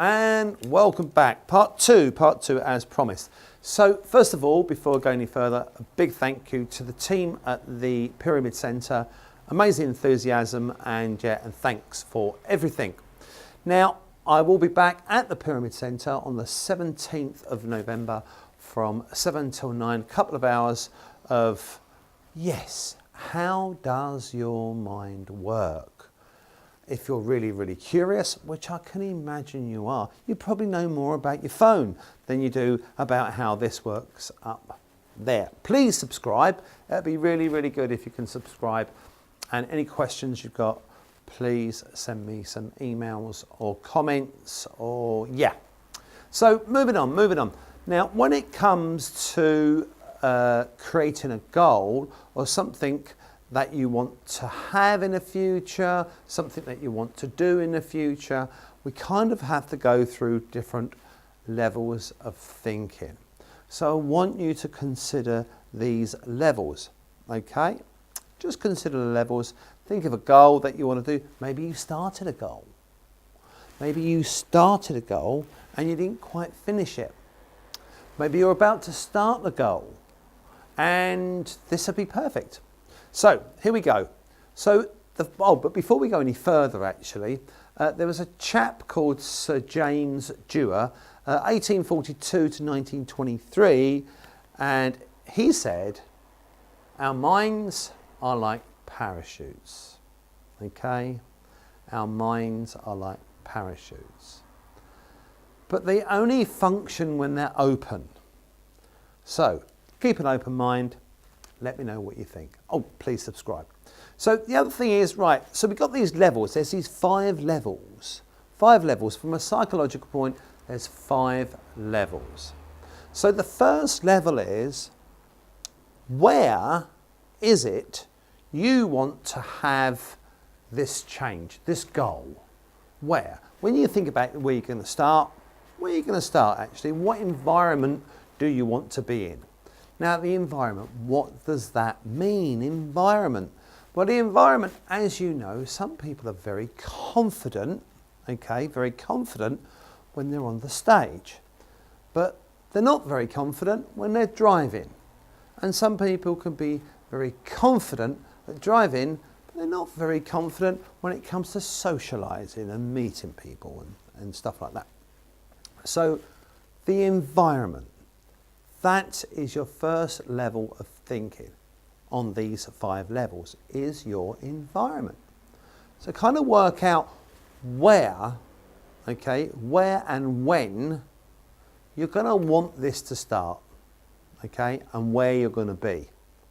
And welcome back. Part two as promised. So first of all, before I go any further, a big thank you to the team at the Pyramid Centre. Amazing enthusiasm and thanks for everything. Now, I will be back at the Pyramid Centre on the 17th of November from 7 till 9, a couple of hours of, yes, how does your mind work? If you're really, really curious, which I can imagine you are, you probably know more about your phone than you do about how this works up there. Please subscribe. It'd be really, really good if you can subscribe. And any questions you've got, please send me some emails or comments or So moving on. Now, when it comes to creating a goal or something that you want to have in the future, something that you want to do in the future, we kind of have to go through different levels of thinking. So I want you to consider these levels, okay? Just consider the levels. Think of a goal that you want to do. Maybe you started a goal. Maybe you started a goal and you didn't quite finish it. Maybe you're about to start the goal and this would be perfect. So here we go. But before we go any further, actually, there was a chap called Sir James Dewar, 1842 to 1923, and he said, our minds are like parachutes, okay? Our minds are like parachutes. But they only function when they're open. So keep an open mind. Let me know what you think. Oh, please subscribe. So the other thing is, right, so we've got these levels. There's these 5 levels. 5 levels. From a psychological point, there's 5 levels. So the first level is, where is it you want to have this change, this goal? Where? When you think about where you're going to start, actually? What environment do you want to be in? Now, the environment, what does that mean, environment? Well, the environment, as you know, some people are very confident, okay, very confident when they're on the stage. But they're not very confident when they're driving. And some people can be very confident at driving, but they're not very confident when it comes to socialising and meeting people and stuff like that. So, the environment. That is your first level of thinking on these 5 levels, is your environment. So kind of work out where and when you're going to want this to start, okay, and where you're going to be.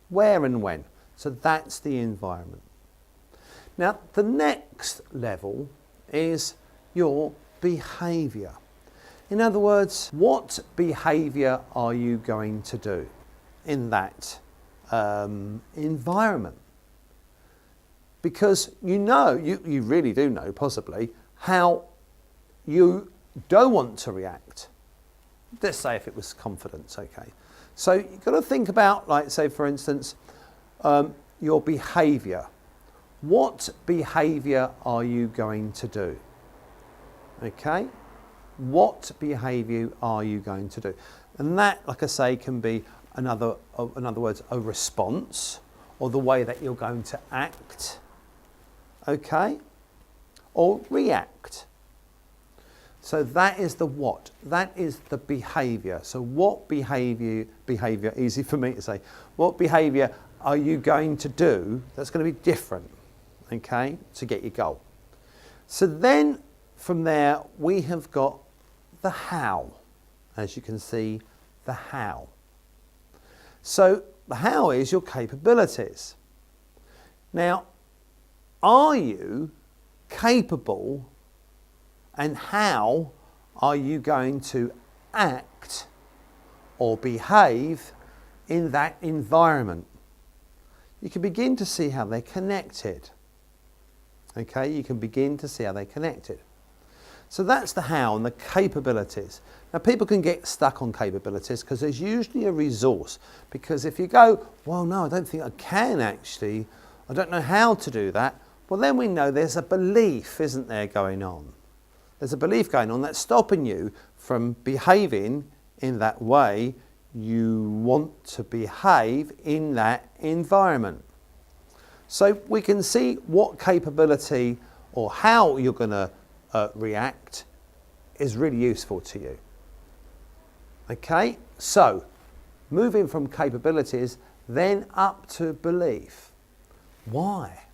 Where and when. So that's the environment. Now, the next level is your behaviour. In other words, what behaviour are you going to do in that environment? Because you really do know, possibly, how you don't want to react. Let's say if it was confidence, okay. So you've got to think about, like, say, for instance, your behaviour. What behaviour are you going to do? Okay? What behaviour are you going to do? And that, like I say, can be, in other words, a response, or the way that you're going to act, okay? Or react. So that is the what. That is the behaviour. So what behaviour, easy for me to say, what behaviour are you going to do that's going to be different, okay, to get your goal? So then, from there, we have got the how. As you can see, the how. So the how is your capabilities. Now, are you capable, and how are you going to act or behave in that environment? You can begin to see how they're connected. Okay, you can begin to see how they're connected. So that's the how and the capabilities. Now, people can get stuck on capabilities because there's usually a resource. Because if you go, well, no, I don't think I can actually, I don't know how to do that, well, then we know there's a belief, isn't there, going on. There's a belief going on that's stopping you from behaving in that way you want to behave in that environment. So we can see what capability or how you're going to react is really useful to you. Okay, so moving from capabilities then up to belief. Why?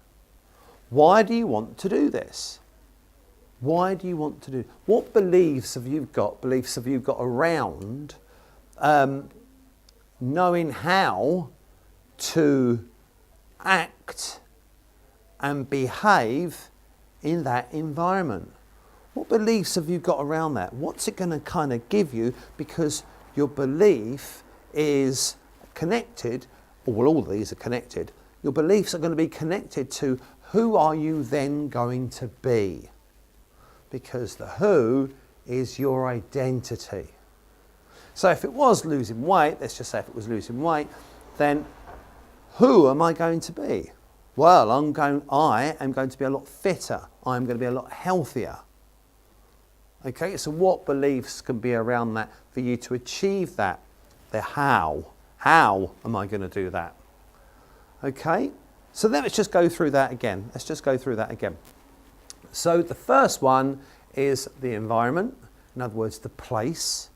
Why do you want to do this? Why do you want to do? What beliefs have you got? Beliefs have you got around knowing how to act and behave in that environment? What beliefs have you got around that? What's it going to kind of give you? Because your belief is connected, or well, all of these are connected. Your beliefs are going to be connected to who are you then going to be? Because the who is your identity. So if it was losing weight, let's just say if it was losing weight, then who am I going to be? Well, I am going to be a lot fitter. I'm going to be a lot healthier. Okay, so what beliefs can be around that for you to achieve that? The how. How am I going to do that? Okay, so then let's just go through that again. So the first one is the environment, in other words, the place.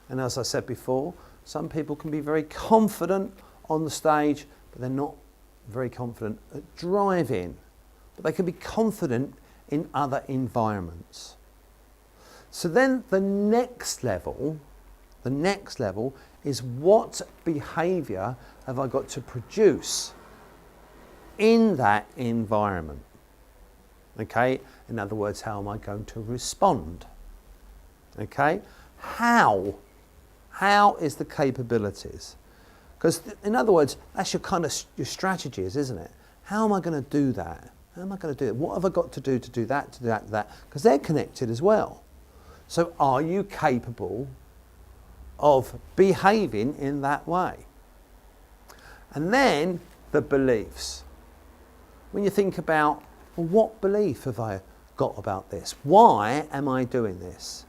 And as I said before, some people can be very confident on the stage, but they're not very confident at driving. But they can be confident in other environments. So then the next level is what behaviour have I got to produce in that environment? Okay, in other words, how am I going to respond? Okay, how is the capabilities? Because in other words, that's your kind of your strategies, isn't it? How am I going to do that? How am I going to do it? What have I got to do that, to do that, to that? Because they're connected as well. So are you capable of behaving in that way? And then the beliefs. When you think about, well, what belief have I got about this? Why am I doing this?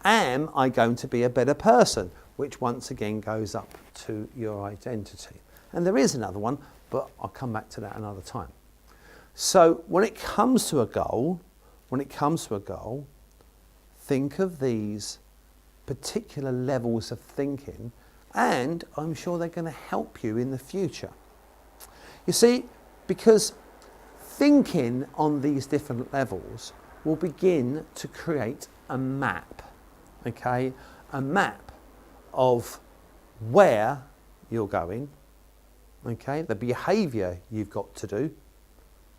Am I going to be a better person? Which once again goes up to your identity. And there is another one, but I'll come back to that another time. So when it comes to a goal, think of these particular levels of thinking, and I'm sure they're going to help you in the future. You see, because thinking on these different levels will begin to create a map, okay? A map of where you're going, okay? The behaviour you've got to do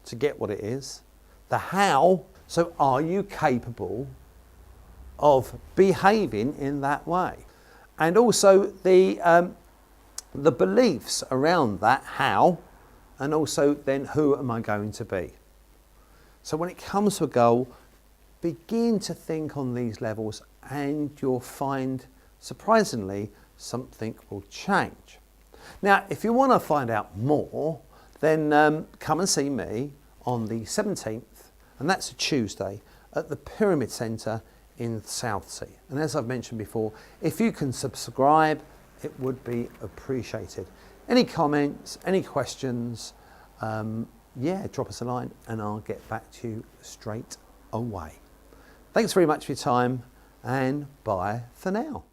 to get what it is. The how, so are you capable of behaving in that way? And also the beliefs around that how, and also then who am I going to be? So when it comes to a goal, begin to think on these levels and you'll find, surprisingly, something will change. Now, if you want to find out more, then come and see me on the 17th, and that's a Tuesday, at the Pyramid Centre in Southsea. And as I've mentioned before, if you can subscribe, it would be appreciated. Any comments, any questions, drop us a line and I'll get back to you straight away. Thanks very much for your time, and bye for now.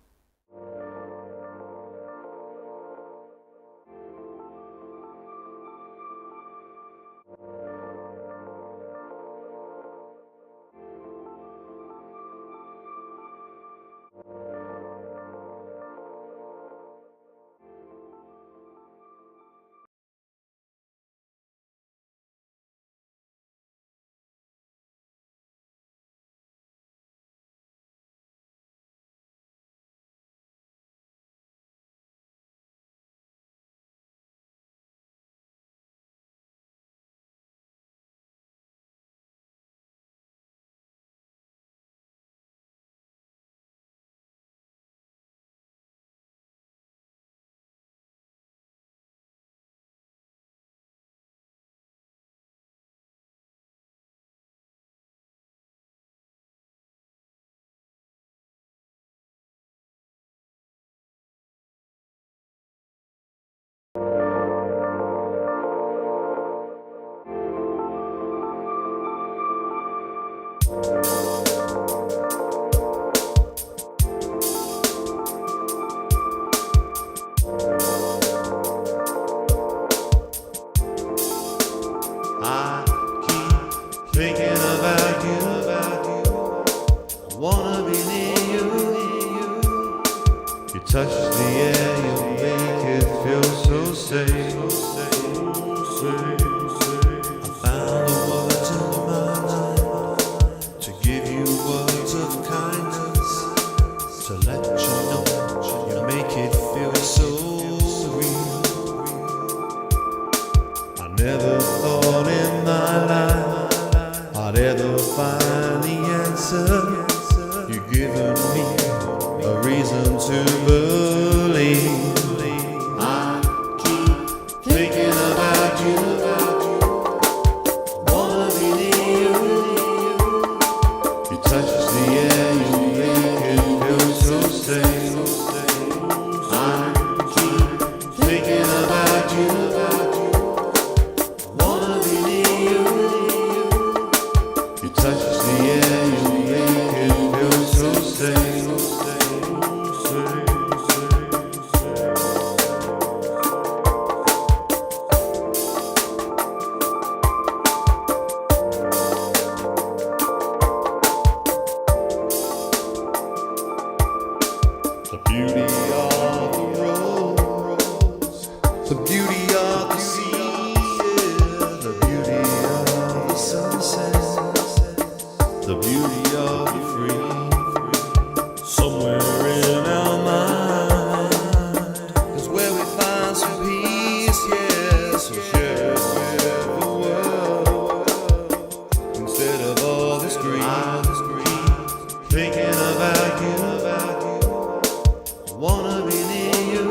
I keep thinking about you. I wanna be near you. You touch the air, you make it feel so safe. I found the words in my mind to give you words of kindness, to let you know you make it feel so real. I never thought in my life I'd ever find the answer. You've given me a reason to believe. I keep thinking about you. Wanna be near you. You touch the air, you make it feel so safe. I keep thinking about you. Wanna be near you. You touch the air, you make it feel so safe. The beauty of the rose, the beauty of the sea, the beauty of the sunset, the beauty of the free. Somewhere in our mind is where we find some peace, yes, we'll share it with the world instead of all this grief. Thinking about you. Wanna be near you.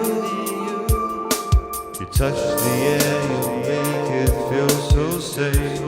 You touch the air, you make it feel so safe.